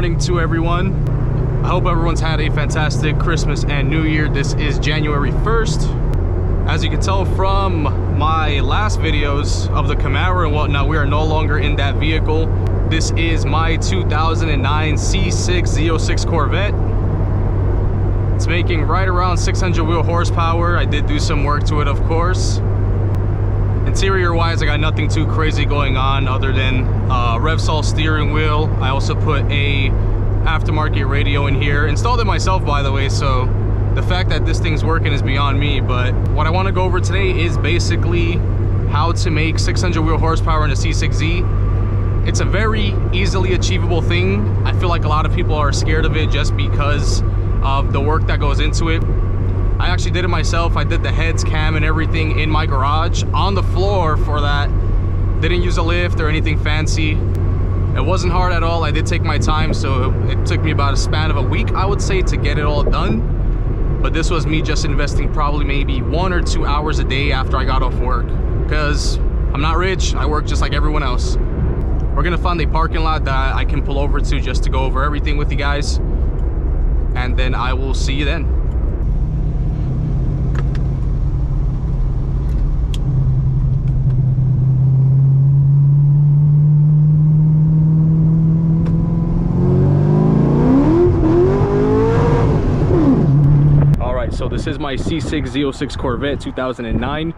morning to everyone. I hope everyone's had a fantastic Christmas and New Year. This is January 1st. As you can tell from my last videos of the Camaro and whatnot, we are no longer in that vehicle. This is my 2009 C6 Z06 Corvette. It's making right around 600 wheel horsepower. I did do some work to it, of course. Interior wise, I got nothing too crazy going on other than Revsol steering wheel. I also put a aftermarket radio in here, installed it myself by the way, so the fact that this thing's working is beyond me. But what I want to go over today is basically how to make 600 wheel horsepower in a C6Z. It's a very easily achievable thing. I feel like a lot of people are scared of it just because of the work that goes into it. I actually did it myself. I did the heads, cam, and everything in my garage on the floor for that. Didn't use a lift or anything fancy. It wasn't hard at all. I did take my time, so it took me about a span of a week, I would say, to get it all done. But this was me just investing probably maybe 1 or 2 hours a day after I got off work, because I'm not rich. I work just like everyone else. We're gonna find a parking lot that I can pull over to just to go over everything with you guys, and then I will see you then. So this is my C6 Z06 Corvette 2009.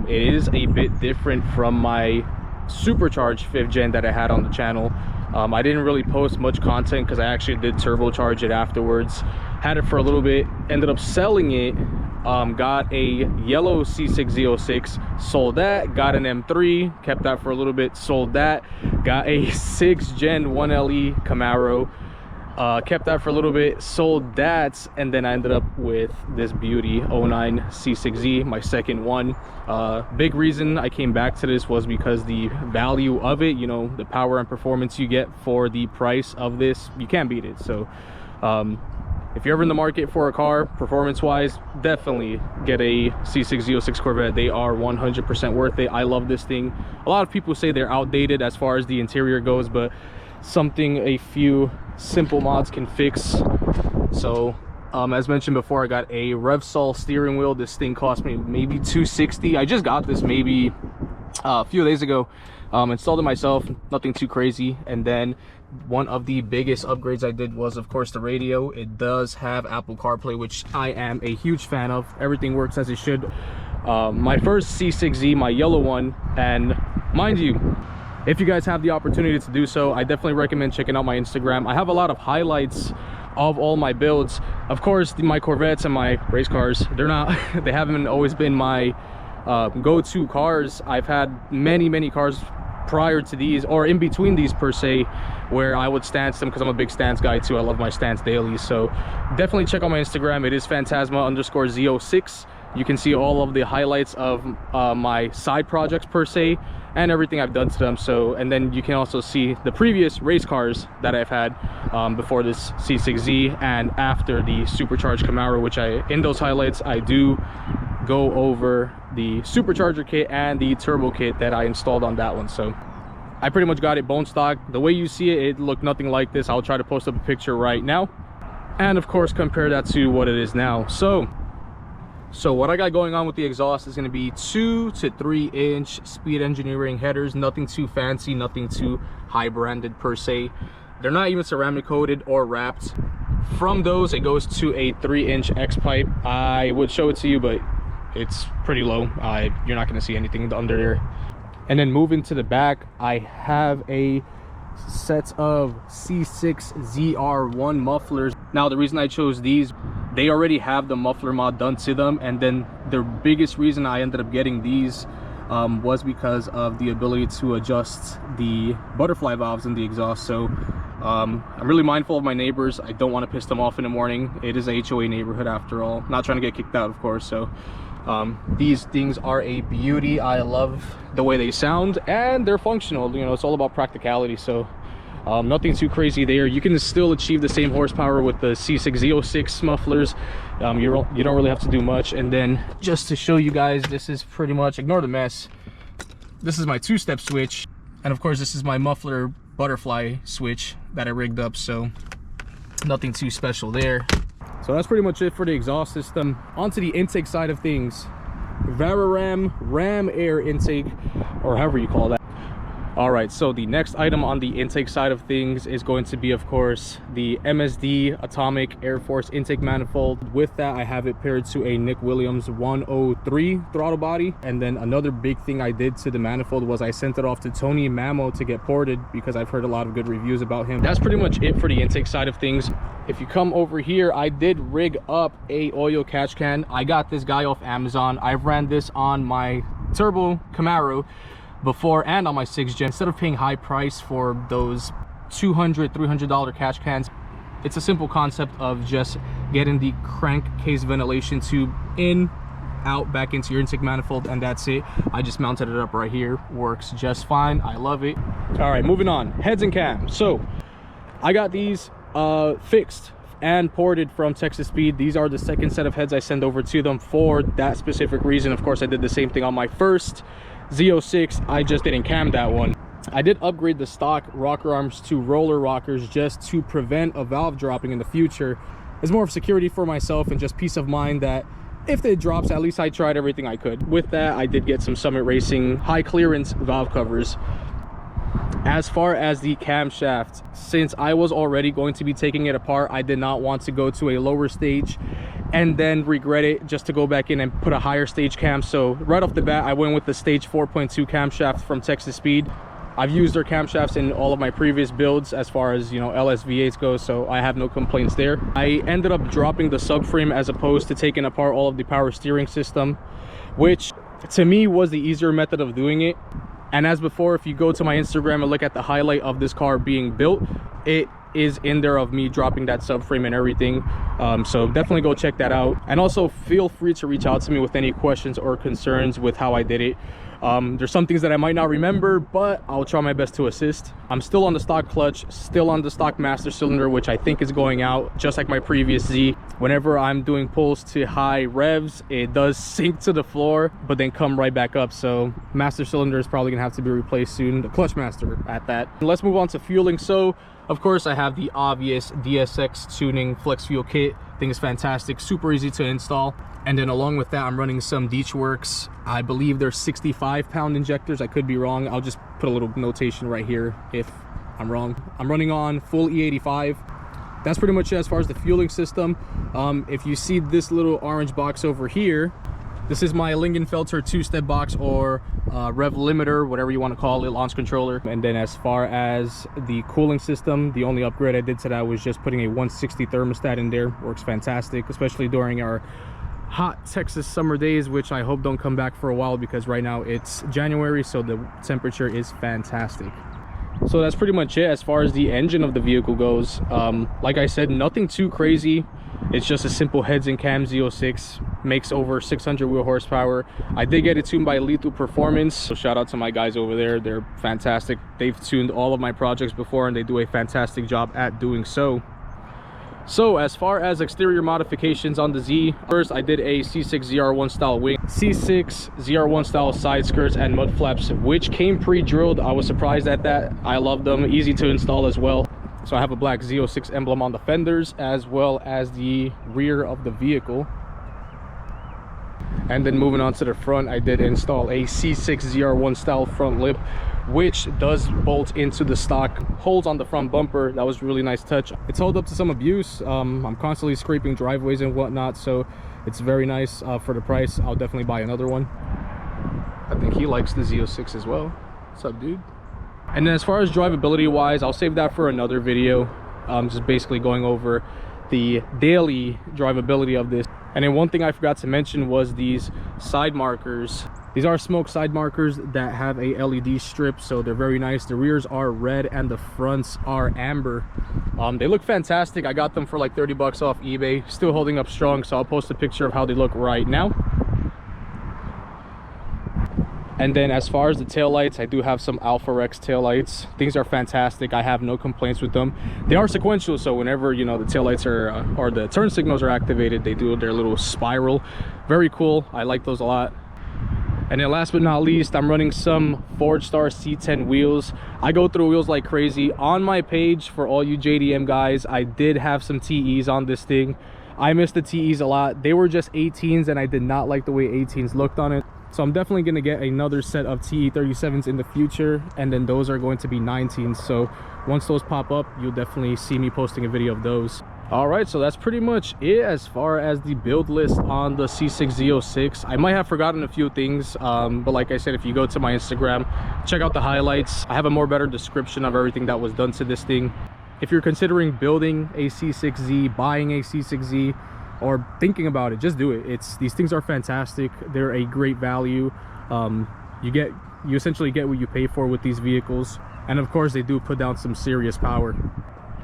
It is a bit different from my supercharged 5th gen that I had on the channel. I didn't really post much content because I actually did turbocharge it afterwards. Had it for a little bit, ended up selling it. Got a yellow C6 Z06, sold that. Got an M3, kept that for a little bit, sold that. Got a 6th gen 1LE Camaro. Kept that for a little bit, sold that, and then I ended up with this beauty 09 C6Z, my second one. Big reason I came back to this was because the value of it, you know, the power and performance you get for the price of this, you can't beat it. So if you're ever in the market for a car, performance wise, definitely get a C6 Z06 Corvette. They are 100% worth it. I love this thing. A lot of people say they're outdated as far as the interior goes, but something a few simple mods can fix. So as mentioned before, I got a Revsol steering wheel. This thing cost me maybe $260. I just got this maybe a few days ago. Installed it myself, nothing too crazy. And then one of the biggest upgrades I did was, of course, the radio. It does have Apple CarPlay, which I am a huge fan of. Everything works as it should. My first C6Z, my yellow one, and mind you, if you guys have the opportunity to do so, I definitely recommend checking out my Instagram. I have a lot of highlights of all my builds. Of course, my Corvettes and my race cars, they haven't always been my go-to cars. I've had many cars prior to these, or in between these per se, where I would stance them because I'm a big stance guy too. I love my stance daily. So definitely check out my Instagram. It is Phantasma_Z06. You can see all of the highlights of my side projects per se, and everything I've done to them. So, and then you can also see the previous race cars that I've had before this C6Z and after the supercharged Camaro, which in those highlights I do go over the supercharger kit and the turbo kit that I installed on that one. So I pretty much got it bone stock. The way you see it, it looked nothing like this. I'll try to post up a picture right now, and of course compare that to what it is now. So what I got going on with the exhaust is going to be 2 to 3 inch Speed Engineering headers. Nothing too fancy, nothing too high branded per se. They're not even ceramic coated or wrapped. From those, it goes to a 3-inch X pipe. I would show it to you, but it's pretty low. You're not going to see anything under there. And then moving to the back, I have a set of C6 ZR1 mufflers. Now the reason I chose these, they already have the muffler mod done to them, and then the biggest reason I ended up getting these was because of the ability to adjust the butterfly valves in the exhaust. So I'm really mindful of my neighbors. I don't want to piss them off in the morning. It is a HOA neighborhood after all. Not trying to get kicked out, of course. So these things are a beauty. I love the way they sound, and they're functional. You know, it's all about practicality. So nothing too crazy there. You can still achieve the same horsepower with the C6 Z06 mufflers. You don't really have to do much. And then just to show you guys, this is pretty much, ignore the mess, this is my 2-step switch, and of course this is my muffler butterfly switch that I rigged up, so nothing too special there. So that's pretty much it for the exhaust system. Onto the intake side of things. Variram ram air intake, or however you call that. All right, so the next item on the intake side of things is going to be, of course, the MSD Atomic Air Force intake manifold. With that, I have it paired to a Nick Williams 103 throttle body. And then another big thing I did to the manifold was I sent it off to Tony Mamo to get ported, because I've heard a lot of good reviews about him. That's pretty much it for the intake side of things. If you come over here, I did rig up a oil catch can. I got this guy off Amazon. I've ran this on my turbo Camaro before and on my 6th gen. Instead of paying high price for those $200-300 catch cans, it's a simple concept of just getting the crankcase ventilation tube in, out, back into your intake manifold, and that's it. I just mounted it up right here. Works just fine. I love it. All right, moving on. Heads and cams. So I got these fixed and ported from Texas Speed. These are the second set of heads I send over to them for that specific reason. Of course, I did the same thing on my first Z06. I just didn't cam that one. I did upgrade the stock rocker arms to roller rockers just to prevent a valve dropping in the future. It's more of security for myself and just peace of mind that if it drops, at least I tried everything I could. With that, I did get some Summit Racing high clearance valve covers. As far as the camshaft, since I was already going to be taking it apart, I did not want to go to a lower stage and then regret it just to go back in and put a higher stage cam. So right off the bat, I went with the stage 4.2 camshaft from Texas Speed. I've used their camshafts in all of my previous builds as far as, you know, LSV8s go, so I have no complaints there. I ended up dropping the subframe as opposed to taking apart all of the power steering system, which to me was the easier method of doing it. And as before, if you go to my Instagram and look at the highlight of this car being built, it is in there of me dropping that subframe and everything. So definitely go check that out. And also feel free to reach out to me with any questions or concerns with how I did it. There's some things that I might not remember, but I'll try my best to assist. I'm still on the stock clutch, still on the stock master cylinder, which I think is going out just like my previous Z. Whenever I'm doing pulls to high revs, it does sink to the floor but then come right back up. So master cylinder is probably gonna have to be replaced soon, the clutch master at that. Let's move on to fueling. So of course I have the obvious DSX tuning flex fuel kit. I think it's fantastic, super easy to install. And then along with that, I'm running some Deechworks. I believe they're 65-pound injectors. I could be wrong. I'll just put a little notation right here if I'm wrong. I'm running on full E85. That's pretty much it as far as the fueling system. If you see this little orange box over here, this is my Lingenfelter two-step box, or rev limiter, whatever you want to call it, launch controller. And then as far as the cooling system, the only upgrade I did to that was just putting a 160 thermostat in there. Works fantastic, especially during our hot Texas summer days, which I hope don't come back for a while, because right now it's January, so the temperature is fantastic. So that's pretty much it as far as the engine of the vehicle goes. Like I said, nothing too crazy. It's just a simple heads and cam Z06, makes over 600 wheel horsepower. I did get it tuned by Lethal Performance, so shout out to my guys over there. They're fantastic. They've tuned all of my projects before and they do a fantastic job at doing so. So as far as exterior modifications on the Z, first I did a C6 ZR1 style wing, C6 ZR1 style side skirts and mud flaps, which came pre-drilled. I was surprised at that. I love them, easy to install as well. So I have a black Z06 emblem on the fenders as well as the rear of the vehicle. And then moving on to the front, I did install a C6 ZR1 style front lip, which does bolt into the stock holes on the front bumper. That was a really nice touch. It's held up to some abuse. I'm constantly scraping driveways and whatnot, so it's very nice for the price. I'll definitely buy another one. I think he likes the Z06 as well. What's up, dude? And then as far as drivability wise, I'll save that for another video. Just basically going over the daily drivability of this. And then one thing I forgot to mention was these side markers. These are smoke side markers that have a LED strip, so they're very nice. The rears are red and the fronts are amber. They look fantastic. I got them for like 30 bucks off eBay. Still holding up strong, so I'll post a picture of how they look right now. And then as far as the taillights, I do have some Alpha Rex taillights. Things are fantastic. I have no complaints with them. They are sequential, so whenever, you know, the taillights are or the turn signals are activated, they do their little spiral. Very cool. I like those a lot. And then last but not least, I'm running some Forge Star C10 wheels. I go through wheels like crazy. On my page, for all you JDM guys, I did have some TEs on this thing. I missed the TEs a lot. They were just 18s and I did not like the way 18s looked on it. So I'm definitely going to get another set of TE37s in the future, and then those are going to be 19s. So once those pop up, you'll definitely see me posting a video of those. All right, so that's pretty much it as far as the build list on the C6 Z06. I might have forgotten a few things, but like I said, if you go to my Instagram, check out the highlights. I have a more better description of everything that was done to this thing. If you're considering building a C6Z, buying a C6Z, or thinking about it, just do it. These things are fantastic. They're a great value. You essentially get what you pay for with these vehicles, and of course they do put down some serious power.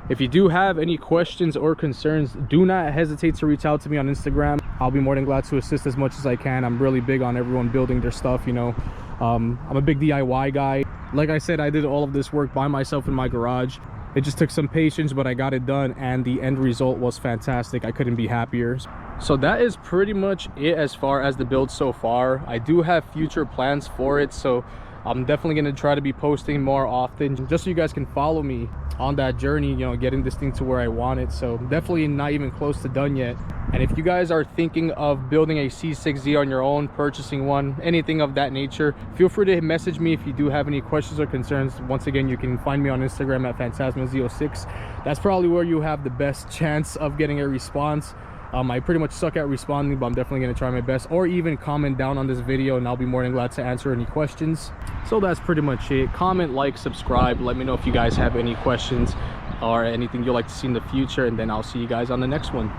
If you do have any questions or concerns, do not hesitate to reach out to me on Instagram. I'll be more than glad to assist as much as I can. I'm really big on everyone building their stuff, you know. I'm a big DIY guy. Like I said, I did all of this work by myself in my garage. It just took some patience, but I got it done, and the end result was fantastic. I couldn't be happier. So that is pretty much it as far as the build so far. I do have future plans for it, so I'm definitely going to try to be posting more often, just so you guys can follow me on that journey, you know, getting this thing to where I want it. So definitely not even close to done yet. And if you guys are thinking of building a C6Z on your own, purchasing one, anything of that nature, feel free to message me if you do have any questions or concerns. Once again, you can find me on Instagram at PhantasmaZ06. That's probably where you have the best chance of getting a response. I pretty much suck at responding, but I'm definitely going to try my best. Or even comment down on this video and I'll be more than glad to answer any questions. So that's pretty much it. Comment, like, subscribe. Let me know if you guys have any questions or anything you'd like to see in the future, and then I'll see you guys on the next one.